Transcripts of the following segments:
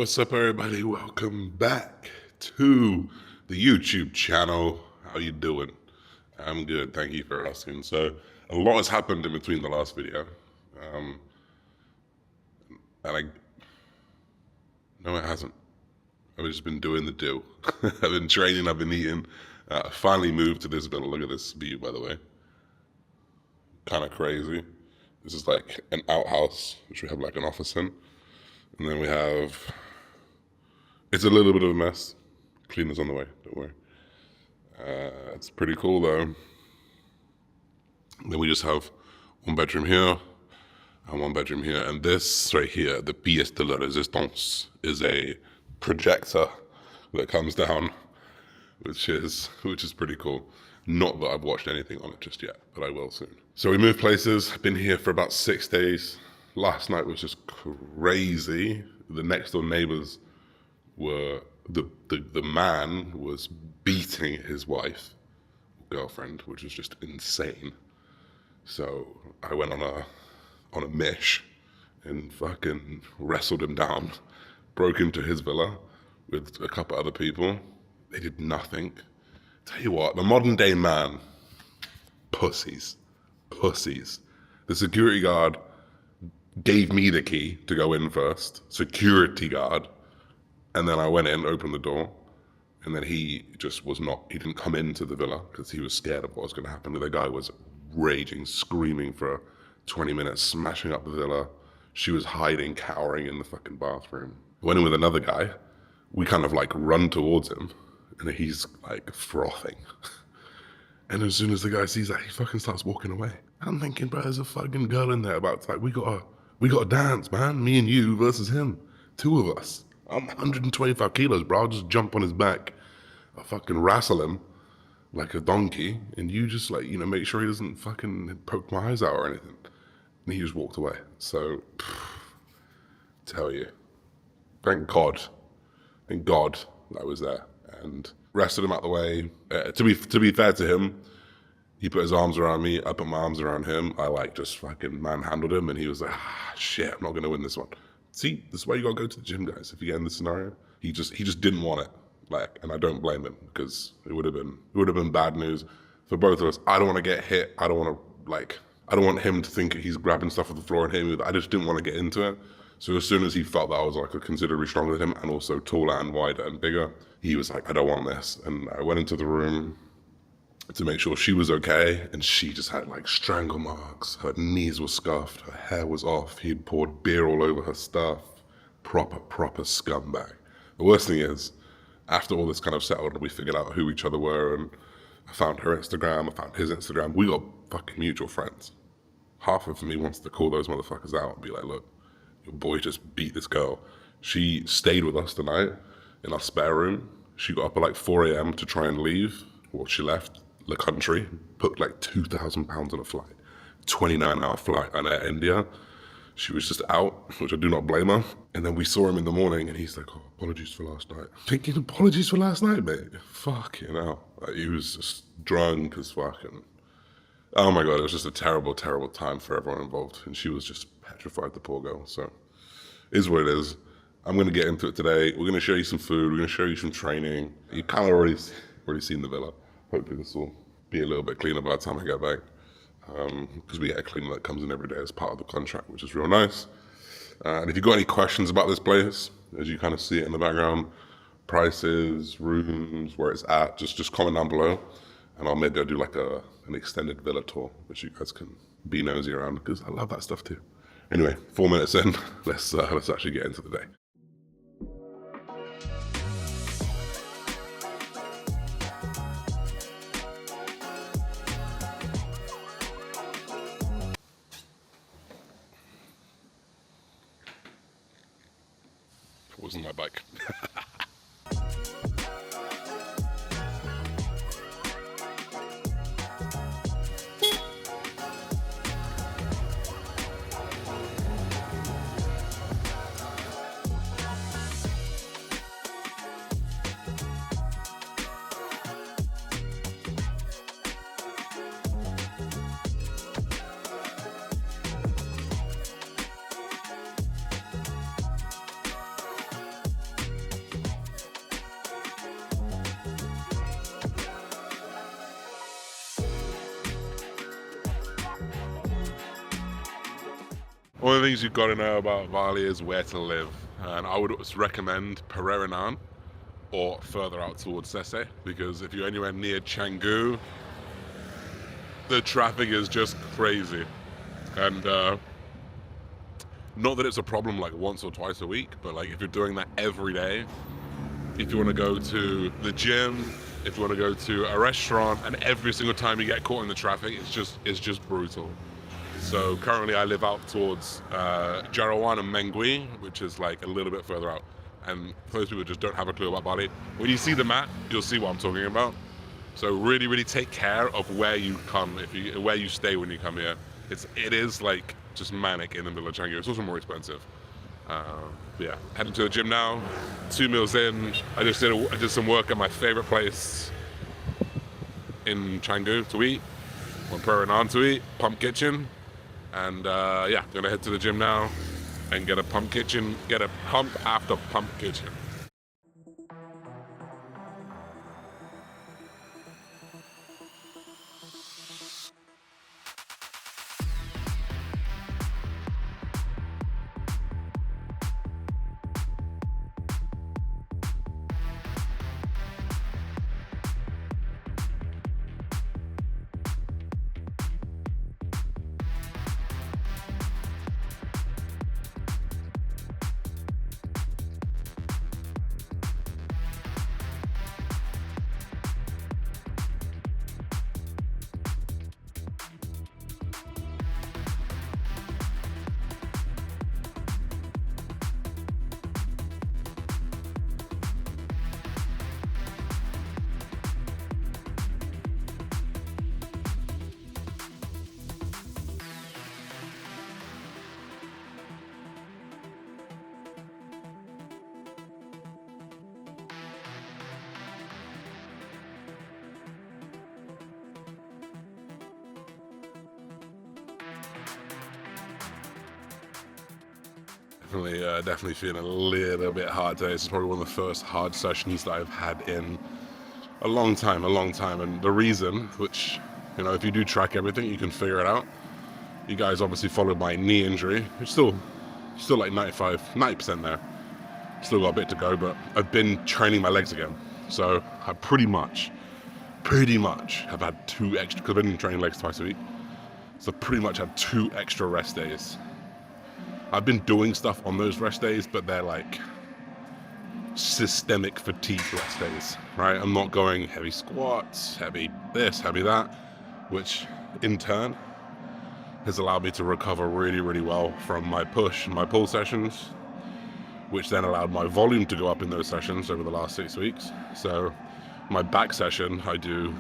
What's up, everybody? Welcome back to the YouTube channel. How you doing? I'm good. Thank you for asking. So, a lot has happened in between the last video. And I... No, it hasn't. I've just been doing the do. I've been training, I've been eating. I finally moved to this villa. Look at this view, by the way. Kind of crazy. This is like an outhouse, which we have like an office in. And then we have... It's a little bit of a mess. Cleaner's on the way, don't worry. It's pretty cool though. Then we just have one bedroom here and one bedroom here. And this right here, the pièce de la résistance, is a projector that comes down, which is pretty cool. Not that I've watched anything on it just yet, but I will soon. So we moved places, been here for about 6 days. Last night was just crazy. The next door neighbors were, the man was beating his wife, girlfriend, which was just insane. So I went on a mish and fucking wrestled him down, broke into his villa with a couple other people. They did nothing. Tell you what, the modern day man, pussies. The security guard gave me the key to go in first, security guard. And then I went in, opened the door, and then he didn't come into the villa because he was scared of what was going to happen. The guy was raging, screaming for 20 minutes, smashing up the villa. She was hiding, cowering in the fucking bathroom. Went in with another guy. We kind of like run towards him, and he's like frothing. And as soon as the guy sees that, he fucking starts walking away. I'm thinking, bro, there's a fucking girl in there about to, like, we gotta dance, man. Me and you versus him. 2 of us. I'm 125 kilos, bro. I'll just jump on his back. I'll fucking wrestle him like a donkey. And you just like, make sure he doesn't fucking poke my eyes out or anything. And he just walked away. So, tell you. Thank God I was there. And wrestled him out the way. To be fair to him, he put his arms around me. I put my arms around him. I like just fucking manhandled him. And he was like, shit, I'm not going to win this one. See, this is why you gotta go to the gym, guys. If you get in this scenario, he just didn't want it, and I don't blame him because it would have been bad news for both of us. I don't want to get hit. I don't want him to think he's grabbing stuff off the floor and hitting me with it. I just didn't want to get into it. So as soon as he felt that I was like considerably stronger than him and also taller and wider and bigger, he was like, I don't want this. And I went into the room to make sure she was okay, and she just had like strangle marks. Her knees were scuffed, her hair was off, he'd poured beer all over her stuff. Proper scumbag. The worst thing is, after all this kind of settled, we figured out who each other were, and I found her Instagram, I found his Instagram. We got fucking mutual friends. Half of me wants to call those motherfuckers out and be like, look, your boy just beat this girl. She stayed with us tonight in our spare room. She got up at like 4 a.m. to try and leave. Well, she left the country, put like 2,000 pounds on a flight, 29-hour flight on Air India. She was just out, which I do not blame her. And then we saw him in the morning and he's like, oh, apologies for last night. Thinking, apologies for last night, mate? Fucking hell. Like, he was just drunk as fucking... Oh my God, it was just a terrible, terrible time for everyone involved. And she was just petrified, the poor girl. So, is what it is. I'm gonna get into it today. We're gonna show you some food. We're gonna show you some training. You've kind of already seen the villa. Hopefully this will be a little bit cleaner by the time I get back. Because we get a cleaner that comes in every day as part of the contract, which is real nice. And if you've got any questions about this place, as you kind of see it in the background, prices, rooms, where it's at, just comment down below. And I'll do like an extended villa tour, which you guys can be nosy around, because I love that stuff too. Anyway, 4 minutes in, let's actually get into the day. It wasn't my bike. One of the things you've got to know about Bali is where to live. And I would recommend Pereiranan or further out towards Sese, because if you're anywhere near Canggu, the traffic is just crazy. And not that it's a problem like once or twice a week, but like if you're doing that every day, if you want to go to the gym, if you want to go to a restaurant, and every single time you get caught in the traffic, it's just brutal. So currently I live out towards Jarawan and Mengwi, which is like a little bit further out. And for those people who just don't have a clue about Bali, when you see the map, you'll see what I'm talking about. So really, really take care of where you come, where you stay when you come here. It is like just manic in the middle of Canggu. It's also more expensive. Yeah, heading to the gym now. 2 meals in. I did some work at my favorite place in Canggu to eat. One Pereiranan to eat, Pump Kitchen. And yeah, gonna head to the gym now and get a pump after pump kitchen. Definitely feeling a little bit hard today. This is probably one of the first hard sessions that I've had in a long time. And the reason, which, you know, if you do track everything, you can figure it out. You guys obviously followed my knee injury. It's still like 90% there. Still got a bit to go, but I've been training my legs again. So I pretty much have had 2 extra, because I've been training legs twice a week. So pretty much had 2 extra rest days. I've been doing stuff on those rest days, but they're like systemic fatigue rest days, right? I'm not going heavy squats, heavy this, heavy that, which in turn has allowed me to recover really, really well from my push and my pull sessions, which then allowed my volume to go up in those sessions over the last 6 weeks. So my back session, I do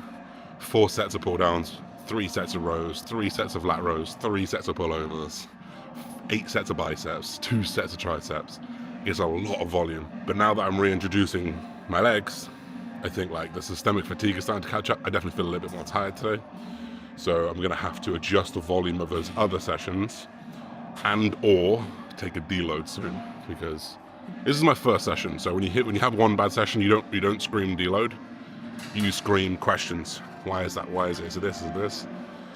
4 sets of pull downs, 3 sets of rows, 3 sets of lat rows, 3 sets of pullovers, 8 sets of biceps, 2 sets of triceps. It's a lot of volume. But now that I'm reintroducing my legs, I think like the systemic fatigue is starting to catch up. I definitely feel a little bit more tired today. So I'm gonna have to adjust the volume of those other sessions and or take a deload soon, because this is my first session. So when you have one bad session, you don't scream deload. You scream questions. Why is that? Why is it? Is it this? Is it this?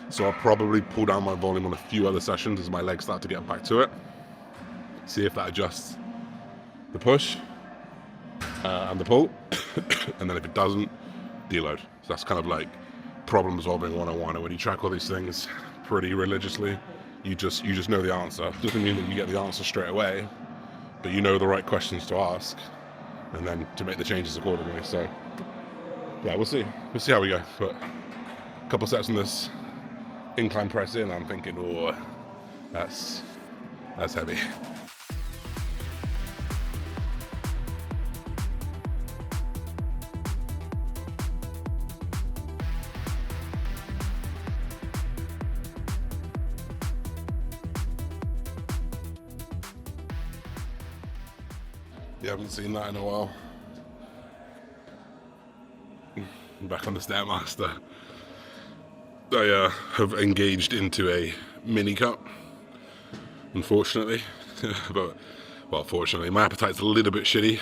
So I'll probably pull down my volume on a few other sessions as my legs start to get back to it. See if that adjusts the push and the pull. And then if it doesn't, deload. So that's kind of like problem solving 101. And when you track all these things pretty religiously, you just know the answer. It doesn't mean that you get the answer straight away, but you know the right questions to ask and then to make the changes accordingly. So yeah, we'll see how we go. But a couple sets on this incline press in, I'm thinking, oh, that's heavy. You haven't seen that in a while. I'm back on the Stairmaster. I have engaged into a mini cut, unfortunately. Fortunately, my appetite's a little bit shitty.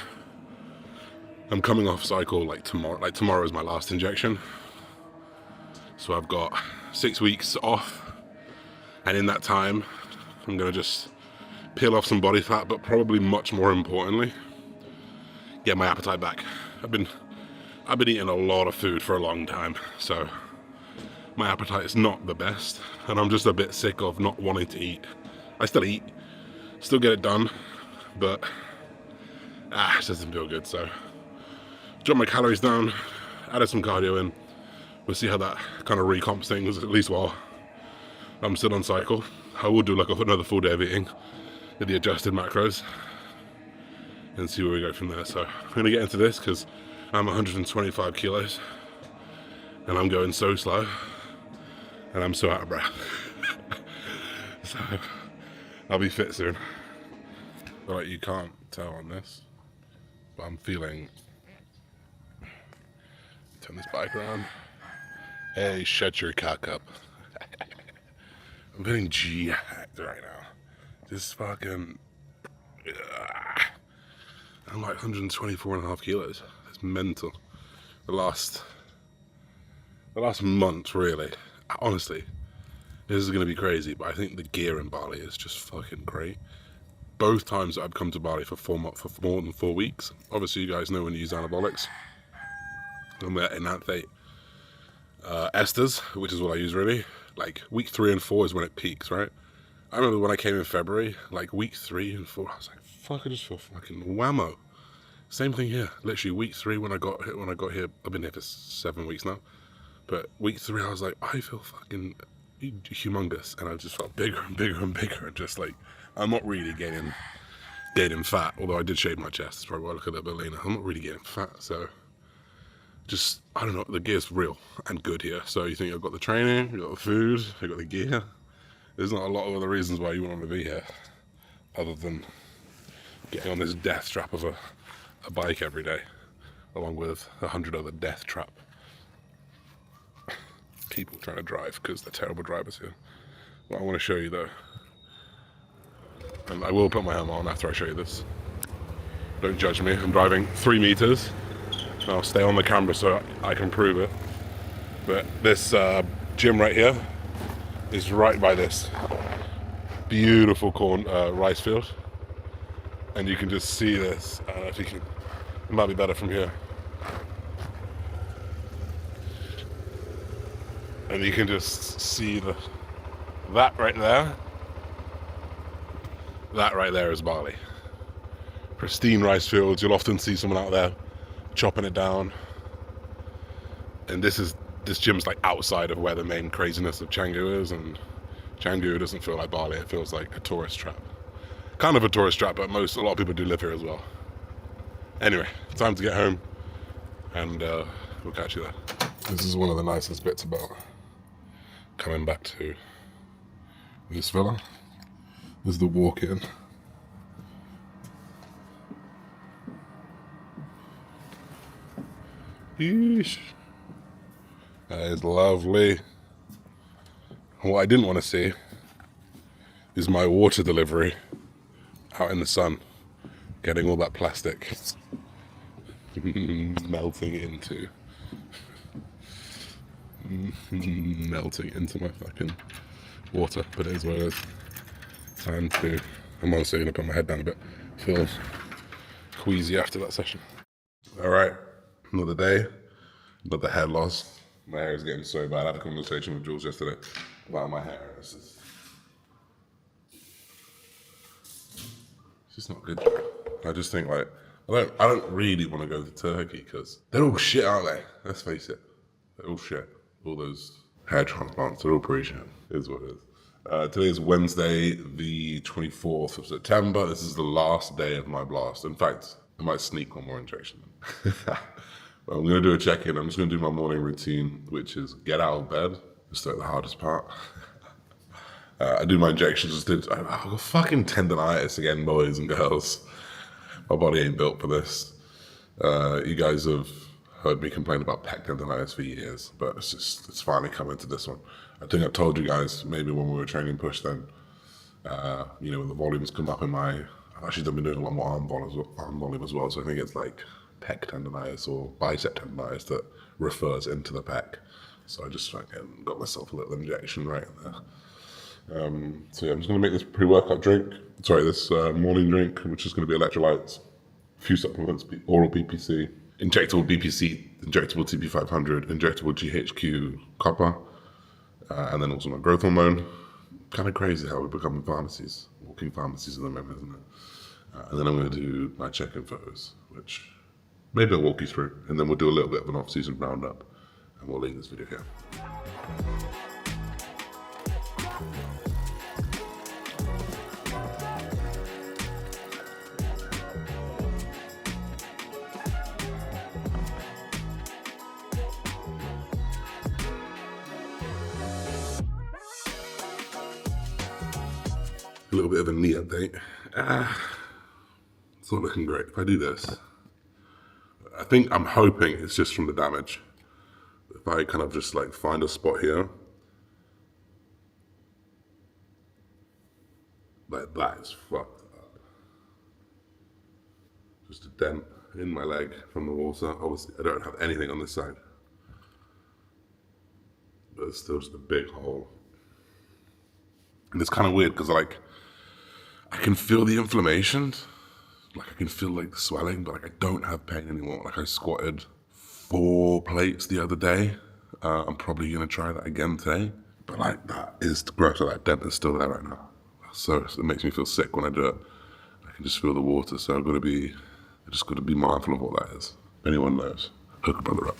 I'm coming off cycle like tomorrow. Like tomorrow is my last injection. So I've got 6 weeks off, and in that time, I'm gonna just peel off some body fat, but probably much more importantly, get my appetite back. I've been eating a lot of food for a long time, so my appetite is not the best, and I'm just a bit sick of not wanting to eat. I still eat, still get it done, but it just doesn't feel good. So drop my calories down, added some cardio in. We'll see how that kind of recomps things, at least while I'm still on cycle. I will do like another full day of eating with the adjusted macros and see where we go from there. So I'm gonna get into this because I'm 125 kilos and I'm going so slow and I'm so out of breath. So I'll be fit soon. But like, you can't tell on this, but I'm feeling, turn this bike around. Hey, shut your cock up. I'm feeling jacked right now. Just fucking, I'm like 124 and a half kilos. It's mental. The last month, really. Honestly, this is gonna be crazy, but I think the gear in Bali is just fucking great. Both times that I've come to Bali for more than 4 weeks. Obviously, you guys know when you use anabolics. I'm at enanthate esters, which is what I use really. Like week 3 and 4 is when it peaks, right? I remember when I came in February, like week 3 and 4, I was like, fuck, I just feel fucking whammo. Same thing here. Literally week 3 when I got here, I've been here for 7 weeks now. But week 3, I was like, I feel fucking humongous, and I just felt bigger and bigger and bigger, and just like, I'm not really gaining fat, although I did shave my chest. That's probably why I look a little bit leaner. I'm not really getting fat, so just, I don't know, the gear's real and good here. So you think I've got the training, I've got the food, I've got the gear. There's not a lot of other reasons why you want to be here, other than getting on this death trap of a bike every day, along with 100 other death trap people trying to drive because they're terrible drivers here. What I want to show you though, and I will put my helmet on after I show you this. Don't judge me. I'm driving 3 meters. I'll stay on the camera so I can prove it. But this gym right here is right by this beautiful rice field, and you can just see this. I don't know if you can. It might be better from here. And you can just see that right there. That right there is Bali. Pristine rice fields. You'll often see someone out there chopping it down. And this gym's like outside of where the main craziness of Canggu is, and Canggu doesn't feel like Bali. It feels like a tourist trap. Kind of a tourist trap, but a lot of people do live here as well. Anyway, time to get home, and we'll catch you there. This is one of the nicest bits about coming back to this villa. This is the walk-in. Yeesh. That is lovely. What I didn't want to see is my water delivery out in the sun, getting all that plastic melting into my fucking water, but it is what it is. Time to, I'm honestly going to put my head down a bit. Feel queasy after that session. Alright, another day, another hair loss. My hair is getting so bad. I had a conversation with Jules yesterday about my hair. It's just not good. I just think like, I don't really want to go to Turkey because they're all shit, aren't they? Let's face it. They're all shit. All those hair transplants, they're all pretty shit. It is what it is. Today is Wednesday, the 24th of September. This is the last day of my blast. In fact, I might sneak one more injection. But I'm going to do a check-in. I'm just going to do my morning routine, which is get out of bed. Just like the hardest part. I do my injections. I've got fucking tendonitis again, boys and girls. My body ain't built for this. You guys have heard me complain about pec tendonitis for years, but it's finally coming to this one. I think I told you guys maybe when we were training push then, when the volumes come up in I've actually been doing a lot more arm volume as well, so I think it's like pec tendonitis or bicep tendonitis that refers into the pec. So I just fucking got myself a little injection right in there. So yeah, I'm just going to make this pre-workout drink. Sorry, this morning drink, which is going to be electrolytes, a few supplements, oral BPC, injectable BPC, injectable TP500, injectable GHQ copper, and then also my growth hormone. Kind of crazy how we become pharmacies, walking pharmacies at the moment, isn't it? And then I'm going to do my check-in photos, which maybe I'll walk you through, and then we'll do a little bit of an off-season roundup, and we'll leave this video here. A little bit of a knee update. It's not looking great. If I do this, I'm hoping it's just from the damage. If I kind of just like find a spot here, like that is fucked up. Just a dent in my leg from the water. Obviously, I don't have anything on this side, but it's still just a big hole. And it's kind of weird because I can feel the inflammation, like I can feel like the swelling, but like I don't have pain anymore. Like I squatted 4 plates the other day. I'm probably gonna try that again today. But like that is gross. That dent is still there right now. So it makes me feel sick when I do it. I can just feel the water. So I just gotta be mindful of what that is. If anyone knows, hook a brother up.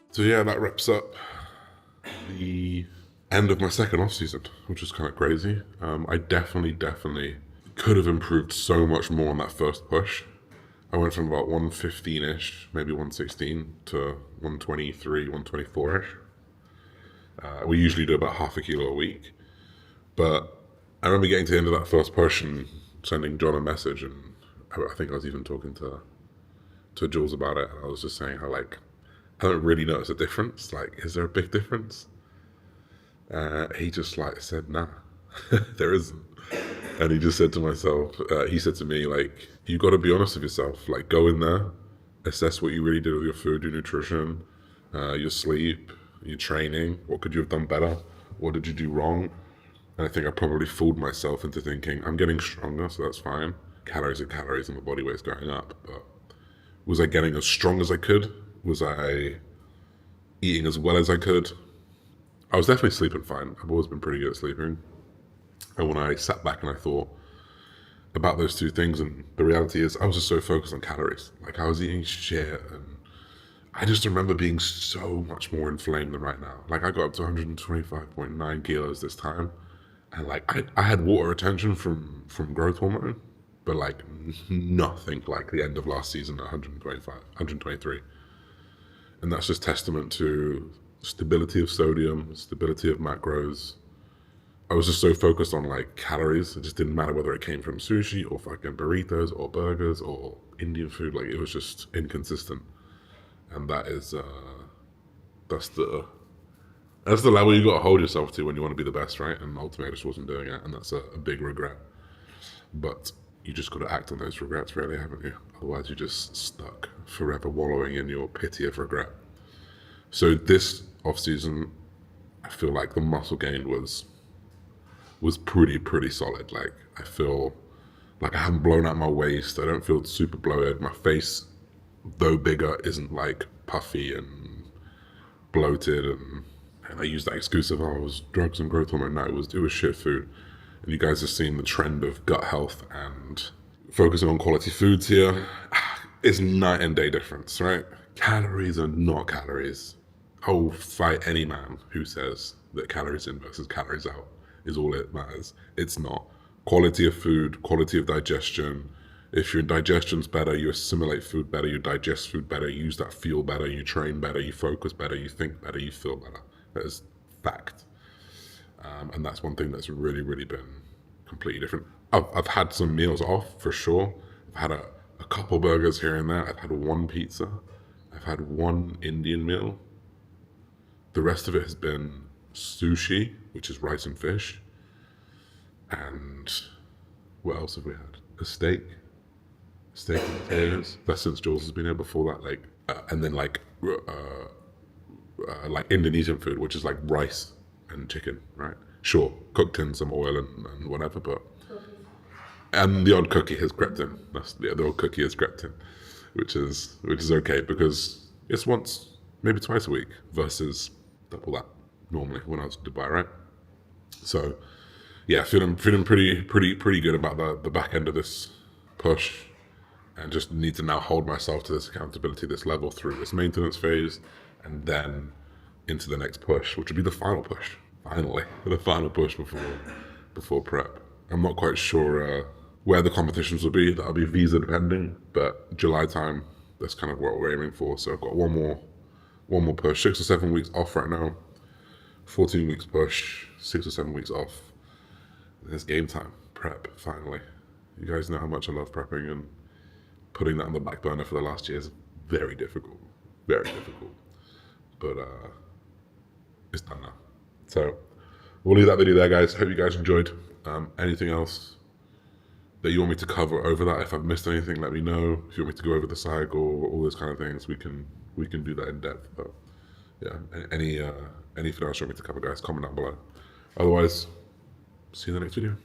So yeah, that wraps up the end of my second off season, which was kind of crazy. I definitely could have improved so much more on that first push. I went from about 115-ish, maybe 116 to 123, 124-ish. We usually do about half a kilo a week. But I remember getting to the end of that first push and sending John a message, and I think I was even talking to Jules about it. And I was just saying how I don't really notice a difference. Like, is there a big difference? He just said, nah, there isn't. And he just said to myself, he said to me, you got to be honest with yourself. Like, go in there, assess what you really did with your food, your nutrition, your sleep, your training. What could you have done better? What did you do wrong? And I think I probably fooled myself into thinking, I'm getting stronger, so that's fine. Calories are calories and my body weight's going up. But was I getting as strong as I could? Was I eating as well as I could? I was definitely sleeping fine. I've always been pretty good at sleeping. And when I sat back and I thought about those two things, and the reality is I was just so focused on calories. Like, I was eating shit, and I just remember being so much more inflamed than right now. Like, I got up to 125.9 kilos this time. And I had water retention from growth hormone, but nothing like the end of last season at 125, 123. And that's just testament to stability of sodium, stability of macros. I was just so focused on calories. It just didn't matter whether it came from sushi or fucking burritos or burgers or Indian food. It was just inconsistent. And that is, that's the level you got to hold yourself to when you want to be the best, right? And ultimately I just wasn't doing it. And that's a big regret. But you just got to act on those regrets, really, haven't you? Otherwise you're just stuck forever wallowing in your pity of regret. So this off season, I feel like the muscle gain was pretty solid. I feel like I haven't blown out my waist. I don't feel super bloated. My face, though bigger, isn't puffy and bloated. And I use that excuse of, oh, it was drugs and growth hormone. No, it was shit food. And you guys have seen the trend of gut health and focusing on quality foods here. It's night and day difference, right? Calories are not calories. I'll fight any man who says that calories in versus calories out is all it matters. It's not. Quality of food, quality of digestion. If your digestion's better, you assimilate food better, you digest food better, you use that fuel better, you train better, you focus better, you think better, you feel better. That is fact. And that's one thing that's really, really been completely different. I've had some meals off for sure. I've had a couple burgers here and there. I've had one pizza. I've had one Indian meal. The rest of it has been sushi, which is rice and fish. And what else have we had? A steak and potatoes. That's since Jules has been here. Before that, and then like Indonesian food, which is like rice and chicken, right? Sure, cooked in some oil and whatever, but and the odd cookie has crept in. The odd cookie has crept in, which is okay because it's once, maybe twice a week versus double that normally when I was in Dubai, right? So yeah, feeling pretty good about the back end of this push, and just need to now hold myself to this accountability, this level through this maintenance phase, and then into the next push, which would be the final push. Finally, the final push before prep. I'm not quite sure where the competitions will be. That'll be visa depending, but July time, that's kind of what we're aiming for. So I've got one more push, 6 or 7 weeks off right now, 14 weeks push, 6 or 7 weeks off. And it's game time, prep, finally. You guys know how much I love prepping, and putting that on the back burner for the last year is very difficult. But it's done now. So we'll leave that video there, guys. Hope you guys enjoyed. Anything else that you want me to cover over that? If I've missed anything, let me know. If you want me to go over the cycle, all those kind of things, we can do that in depth. But yeah, anything else you want me to cover, guys, comment down below. Otherwise, see you in the next video.